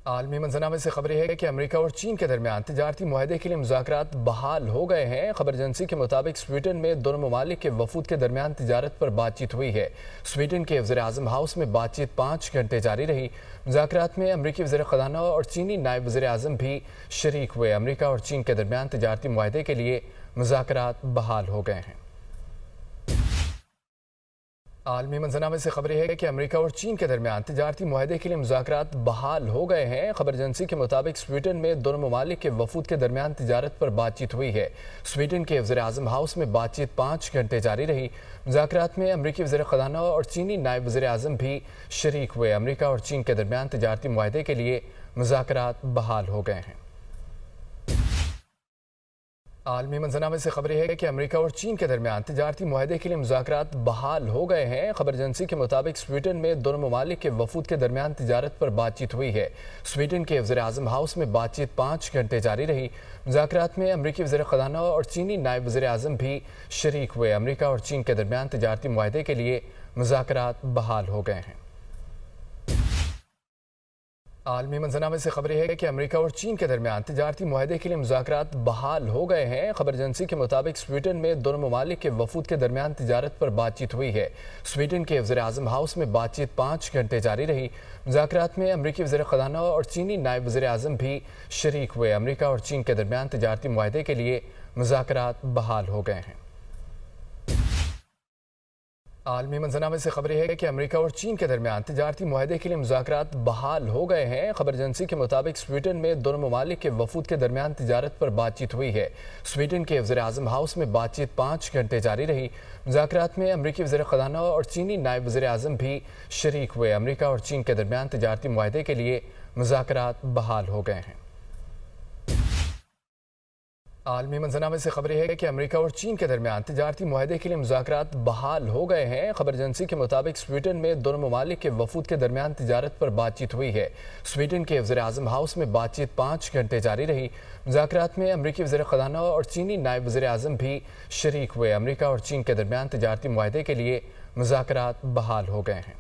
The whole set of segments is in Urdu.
عالمی منظرنامے سے خبر ہے کہ امریکہ اور چین کے درمیان تجارتی معاہدے کے لیے مذاکرات بحال ہو گئے ہیں۔ خبر ایجنسی کے مطابق سویڈن میں دونوں ممالک کے وفود کے درمیان تجارت پر بات چیت ہوئی ہے۔ سویڈن کے وزیر اعظم ہاؤس میں بات چیت 5 گھنٹے جاری رہی۔ مذاکرات میں امریکی وزیر خزانہ اور چینی نائب وزیر اعظم بھی شریک ہوئے۔ امریکہ اور چین کے درمیان تجارتی معاہدے کے لیے مذاکرات بحال ہو گئے ہیں۔ عالمی منظرنامے سے خبر ہے کہ امریکہ اور چین کے درمیان تجارتی معاہدے کے لیے مذاکرات بحال ہو گئے ہیں۔ خبر ایجنسی کے مطابق سویڈن میں دونوں ممالک کے وفود کے درمیان تجارت پر بات چیت ہوئی ہے۔ سویڈن کے وزیر اعظم ہاؤس میں بات چیت 5 گھنٹے جاری رہی۔ مذاکرات میں امریکی وزیر خزانہ اور چینی نائب وزیر اعظم بھی شریک ہوئے۔ امریکہ اور چین کے درمیان تجارتی معاہدے کے لیے مذاکرات بحال ہو گئے ہیں۔ عالمی منظرنامے سے خبر ہے کہ امریکہ اور چین کے درمیان تجارتی معاہدے کے لیے مذاکرات بحال ہو گئے ہیں۔ خبر ایجنسی کے مطابق سویڈن میں دونوں ممالک کے وفود کے درمیان تجارت پر بات چیت ہوئی ہے۔ سویڈن کے وزیر اعظم ہاؤس میں بات چیت 5 گھنٹے جاری رہی۔ مذاکرات میں امریکی وزیر خزانہ اور چینی نائب وزیر اعظم بھی شریک ہوئے۔ امریکہ اور چین کے درمیان تجارتی معاہدے کے لیے مذاکرات بحال ہو گئے ہیں۔ عالمی منظرنامے سے خبر ہے کہ امریکہ اور چین کے درمیان تجارتی معاہدے کے لیے مذاکرات بحال ہو گئے ہیں۔ خبر ایجنسی کے مطابق سویڈن میں دونوں ممالک کے وفود کے درمیان تجارت پر بات چیت ہوئی ہے۔ سویڈن کے وزیر اعظم ہاؤس میں بات چیت 5 گھنٹے جاری رہی۔ مذاکرات میں امریکی وزیر خزانہ اور چینی نائب وزیر اعظم بھی شریک ہوئے۔ امریکہ اور چین کے درمیان تجارتی معاہدے کے لیے مذاکرات بحال ہو گئے ہیں۔ عالمی منظرنامے سے خبر ہے کہ امریکہ اور چین کے درمیان تجارتی معاہدے کے لیے مذاکرات بحال ہو گئے ہیں۔ خبر ایجنسی کے مطابق سویڈن میں دونوں ممالک کے وفود کے درمیان تجارت پر بات چیت ہوئی ہے۔ سویڈن کے وزیر اعظم ہاؤس میں بات چیت 5 گھنٹے جاری رہی۔ مذاکرات میں امریکی وزیر خزانہ اور چینی نائب وزیر اعظم بھی شریک ہوئے۔ امریکہ اور چین کے درمیان تجارتی معاہدے کے لیے مذاکرات بحال ہو گئے ہیں۔ عالمی منظرنامے سے خبر ہے کہ امریکہ اور چین کے درمیان تجارتی معاہدے کے لیے مذاکرات بحال ہو گئے ہیں۔ خبر ایجنسی کے مطابق سویڈن میں دونوں ممالک کے وفود کے درمیان تجارت پر بات چیت ہوئی ہے۔ سویڈن کے وزیر اعظم ہاؤس میں بات چیت 5 گھنٹے جاری رہی۔ مذاکرات میں امریکی وزیر خزانہ اور چینی نائب وزیر اعظم بھی شریک ہوئے۔ امریکہ اور چین کے درمیان تجارتی معاہدے کے لیے مذاکرات بحال ہو گئے ہیں۔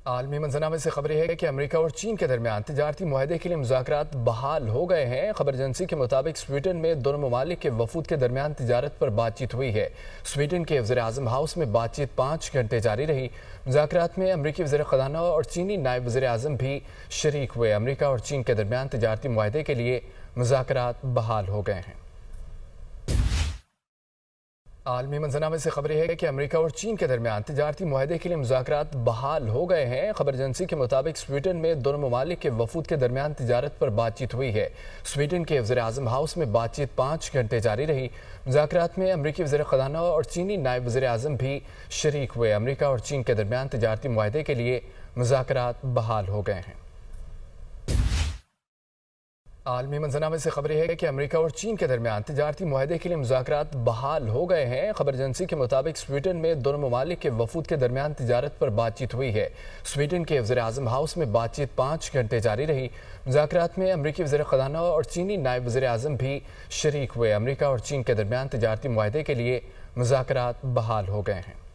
عالمی منظرنامے سے خبر ہے کہ امریکہ اور چین کے درمیان تجارتی معاہدے کے لیے مذاکرات بحال ہو گئے ہیں۔ خبر ایجنسی کے مطابق سویڈن میں دونوں ممالک کے وفود کے درمیان تجارت پر بات چیت ہوئی ہے۔ سویڈن کے وزیر اعظم ہاؤس میں بات چیت 5 گھنٹے جاری رہی۔ مذاکرات میں امریکی وزیر خزانہ اور چینی نائب وزیر اعظم بھی شریک ہوئے۔ امریکہ اور چین کے درمیان تجارتی معاہدے کے لیے مذاکرات بحال ہو گئے ہیں۔ عالمی منظرنامے سے خبر ہے کہ امریکہ اور چین کے درمیان تجارتی معاہدے کے لیے مذاکرات بحال ہو گئے ہیں۔ خبر ایجنسی کے مطابق سویڈن میں دونوں ممالک کے وفود کے درمیان تجارت پر بات چیت ہوئی ہے۔ سویڈن کے وزیر اعظم ہاؤس میں بات چیت 5 گھنٹے جاری رہی۔ مذاکرات میں امریکی وزیر خزانہ اور چینی نائب وزیر اعظم بھی شریک ہوئے۔ امریکہ اور چین کے درمیان تجارتی معاہدے کے لیے مذاکرات بحال ہو گئے ہیں۔ عالمی منظرنامے سے خبر ہے کہ امریکہ اور چین کے درمیان تجارتی معاہدے کے لیے مذاکرات بحال ہو گئے ہیں۔ خبر ایجنسی کے مطابق سویڈن میں دونوں ممالک کے وفود کے درمیان تجارت پر بات چیت ہوئی ہے۔ سویڈن کے وزیر اعظم ہاؤس میں بات چیت 5 گھنٹے جاری رہی۔ مذاکرات میں امریکی وزیر خزانہ اور چینی نائب وزیر اعظم بھی شریک ہوئے۔ امریکہ اور چین کے درمیان تجارتی معاہدے کے لیے مذاکرات بحال ہو گئے ہیں۔